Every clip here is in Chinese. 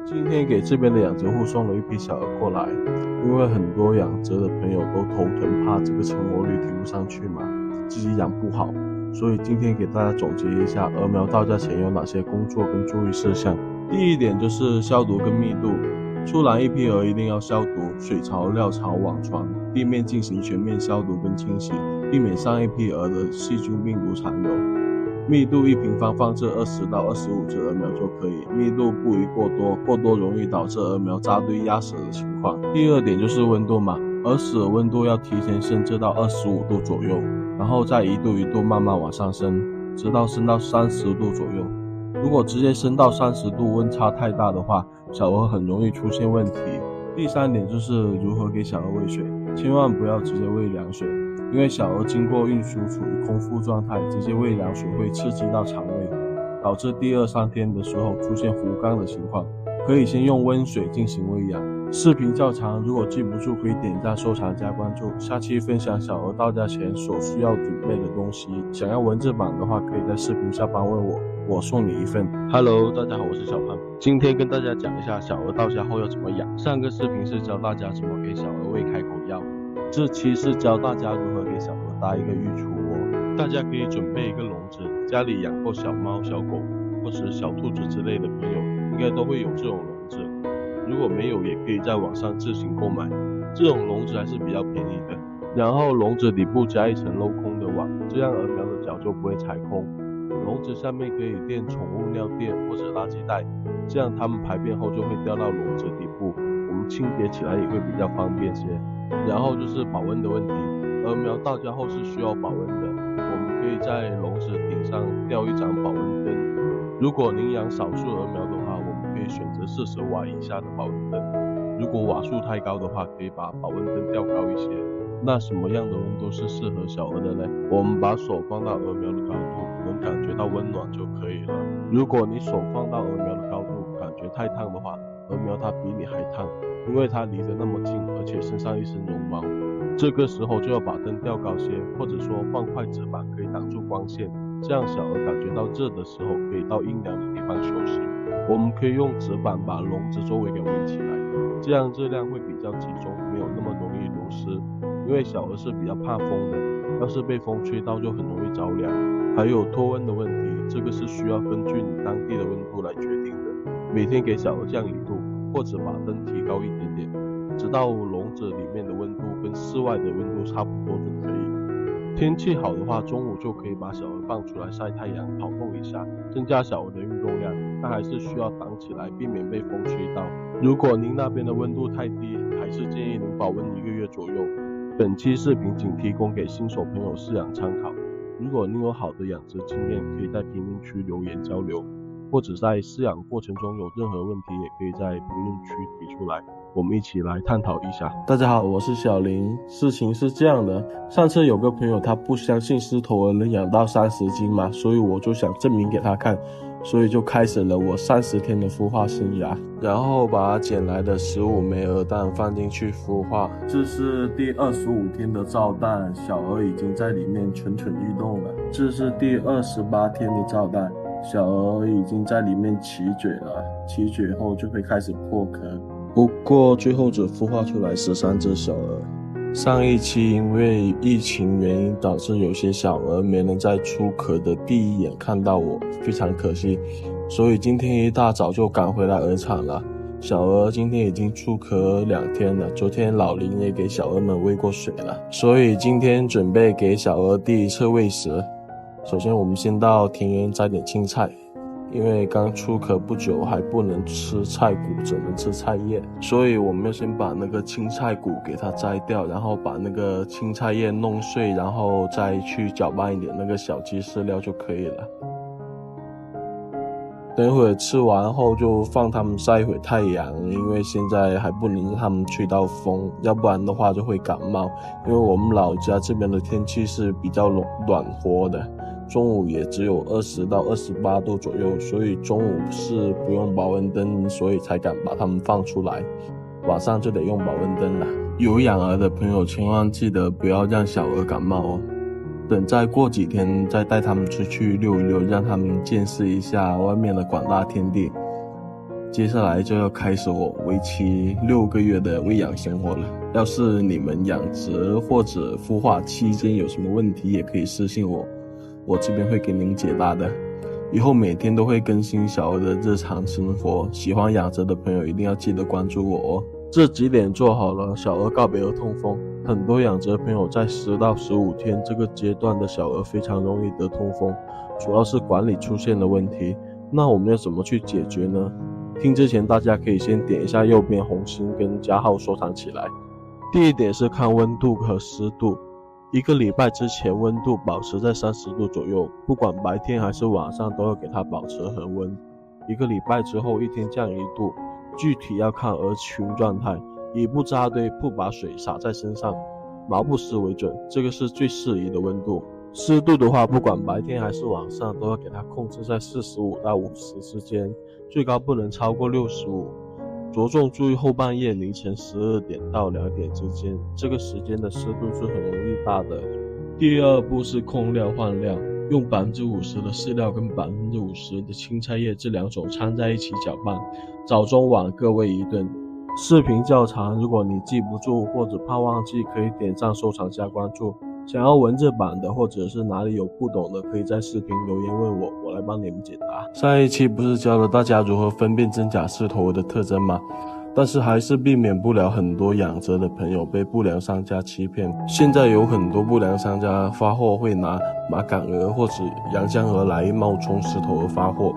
今天给这边的养殖户送了一批小鹅过来，因为很多养殖的朋友都头疼，怕这个成活率提不上去嘛，自己养不好，所以今天给大家总结一下鹅苗到家前有哪些工作跟注意事项。第一点就是消毒跟密度，出栏一批鹅一定要消毒，水槽、料槽、网床、地面进行全面消毒跟清洗，避免上一批鹅的细菌病毒残留。密度1平方放置20到25只鹅苗就可以，密度不宜过多，过多容易导致鹅苗扎堆压死的情况。第二点就是温度嘛，鹅屎的温度要提前升至到25度左右，然后再一度一度慢慢往上升，直到升到30度左右。如果直接升到30度，温差太大的话，小鹅很容易出现问题。第三点就是如何给小鹅喂水，千万不要直接喂凉水，因为小鹅经过运输处于空腹状态，直接喂凉水会刺激到肠胃，导致第2、3天的时候出现糊缸的情况。可以先用温水进行喂养。视频较长，如果记不住可以点赞、收藏、加关注。下期分享小鹅到家前所需要准备的东西，想要文字版的话，可以在视频下方问我，我送你一份。Hello， 大家好，我是小胖。今天跟大家讲一下小鹅到家后要怎么养。上个视频是教大家怎么给小鹅喂开口药，这期是教大家如何给小鹅搭一个育雏窝。大家可以准备一个笼子，家里养过小猫、小狗或是小兔子之类的朋友，应该都会有这种笼子。如果没有，也可以在网上自行购买，这种笼子还是比较便宜的。然后笼子底部加一层镂空的网，这样鹅苗的脚就不会踩空。笼子上面可以垫宠物尿垫或者垃圾袋，这样它们排便后就会掉到笼子底部，我们清洁起来也会比较方便些。然后就是保温的问题，鹅苗到家后是需要保温的，我们可以在笼子顶上吊一盏保温灯。如果您养少数鹅苗的话，我们可以选择40瓦以下的保温灯。如果瓦数太高的话，可以把保温灯吊高一些。那什么样的温度是适合小鹅的呢？我们把手放到鹅苗的高度，能感觉到温暖就可以了。如果你手放到鹅苗的高度，感觉太烫的话，鹅苗它比你还烫，因为它离得那么近，而且身上一身绒毛。这个时候就要把灯吊高些，或者说放块纸板可以挡住光线，这样小鹅感觉到热的时候可以到阴凉的地方休息。我们可以用纸板把笼子周围给围起来，这样热量会比较集中，没有那么容易流失。因为小鹅是比较怕风的，要是被风吹到就很容易着凉。还有脱温的问题，这个是需要根据你当地的温度来决定的。每天给小鹅降1度，或者把灯提高一点点，直到笼子里面的温度跟室外的温度差不多就可以。天气好的话，中午就可以把小鹅放出来晒太阳，跑动一下，增加小鹅的运动量，但还是需要挡起来，避免被风吹到。如果您那边的温度太低，还是建议您保温1个月左右。本期视频仅提供给新手朋友饲养参考，如果您有好的养殖经验，可以在评论区留言交流，或者在饲养过程中有任何问题，也可以在评论区提出来，我们一起来探讨一下。大家好，我是小林。事情是这样的，上次有个朋友他不相信狮头鹅能养到30斤嘛，所以我就想证明给他看，所以就开始了我30天的孵化生涯，然后把捡来的15枚鹅蛋放进去孵化。这是第25天的照蛋，小鹅已经在里面蠢蠢欲动了。这是第28天的照蛋，小鹅已经在里面起嘴了，起嘴后就会开始破壳。不过最后只孵化出来13只小鹅。上一期因为疫情原因导致有些小鹅没能在出壳的第一眼看到我，非常可惜，所以今天一大早就赶回来鹅场了。小鹅今天已经出壳2天了，昨天老林也给小鹅们喂过水了，所以今天准备给小鹅第一次喂食。首先我们先到田园摘点青菜，因为刚出壳不久还不能吃菜骨，只能吃菜叶，所以我们要先把那个青菜骨给它摘掉，然后把那个青菜叶弄碎，然后再去搅拌一点那个小鸡饲料就可以了。等会儿吃完后就放它们晒一会太阳，因为现在还不能让它们吹到风，要不然的话就会感冒。因为我们老家这边的天气是比较暖和的，中午也只有20到28度左右，所以中午是不用保温灯，所以才敢把它们放出来。晚上就得用保温灯了。有养鹅的朋友千万记得不要让小鹅感冒哦。等再过几天再带它们出去溜一溜，让它们见识一下外面的广大天地。接下来就要开始我为期6个月的喂养生活了。要是你们养殖或者孵化期间有什么问题，也可以私信我，我这边会给您解答的。以后每天都会更新小鹅的日常生活，喜欢养殖的朋友一定要记得关注我哦。这几点做好了，小鹅告别了痛风。很多养殖朋友在10到15天这个阶段的小鹅非常容易得痛风，主要是管理出现了问题。那我们要怎么去解决呢？听之前大家可以先点一下右边红心跟加号收藏起来。第一点是看温度和湿度，1个礼拜之前温度保持在30度左右，不管白天还是晚上都要给它保持恒温。1个礼拜之后1天降1度，具体要看鹅群状态，以不扎堆不把水洒在身上，毛不湿为准，这个是最适宜的温度。湿度的话，不管白天还是晚上都要给它控制在45到50之间，最高不能超过65。着重注意后半夜凌晨12点到2点之间，这个时间的湿度是很容易大的。第二步是控料换料，用50%的饲料跟50%的青菜叶这2种掺在一起搅拌，早中晚各喂1顿。视频较长，如果你记不住或者怕忘记，可以点上收藏加关注。想要文字版的或者是哪里有不懂的，可以在视频留言问我，我来帮你们解答。上一期不是教了大家如何分辨真假狮头鹅的特征吗？但是还是避免不了很多养殖的朋友被不良商家欺骗。现在有很多不良商家发货会拿马杆鹅或者阳江鹅来冒充狮头鹅发货，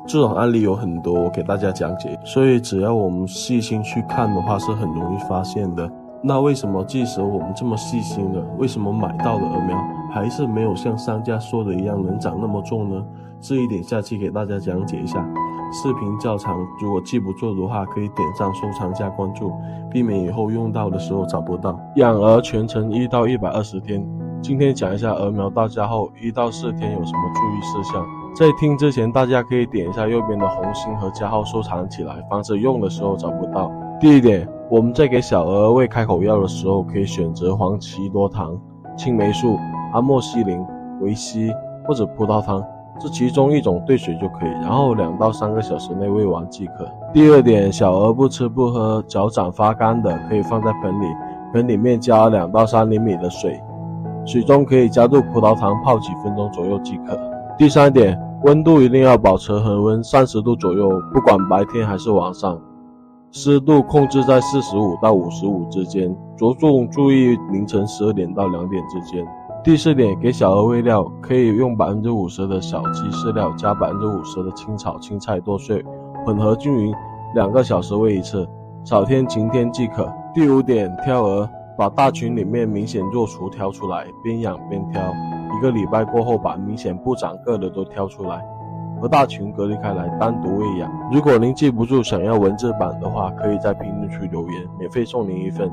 这种案例有很多，我给大家讲解，所以只要我们细心去看的话是很容易发现的。那为什么即使我们这么细心了，为什么买到的鹅苗还是没有像商家说的一样能长那么重呢？这一点下期给大家讲解一下。视频较长，如果记不住的话，可以点上收藏加关注，避免以后用到的时候找不到。养鹅全程1到120天，今天讲一下鹅苗到家后1到4天有什么注意事项。在听之前，大家可以点一下右边的红心和加号收藏起来，防止用的时候找不到。第一点，我们在给小鹅喂开口药的时候，可以选择黄芪多糖、青霉素、阿莫西林、维 C 或者葡萄糖，这其中一种兑水就可以，然后2到3个小时内喂完即可。第二点，小鹅不吃不喝、脚掌发干的，可以放在盆里，盆里面加2到3厘米的水，水中可以加入葡萄糖，泡几分钟左右即可。第三点，温度一定要保持恒温30度左右，不管白天还是晚上。湿度控制在45到55之间，着重注意凌晨12点到2点之间。第四点，给小鹅喂料，可以用50%的小鸡饲料加50%的青草、青菜剁碎，混合均匀，2个小时喂一次，少天晴天即可。第五点，挑鹅，把大群里面明显弱雏挑出来，边养边挑，1个礼拜过后把明显不长个的都挑出来，和大群隔离开来，单独喂养。如果您记不住想要文字版的话，可以在评论区留言，免费送您1份。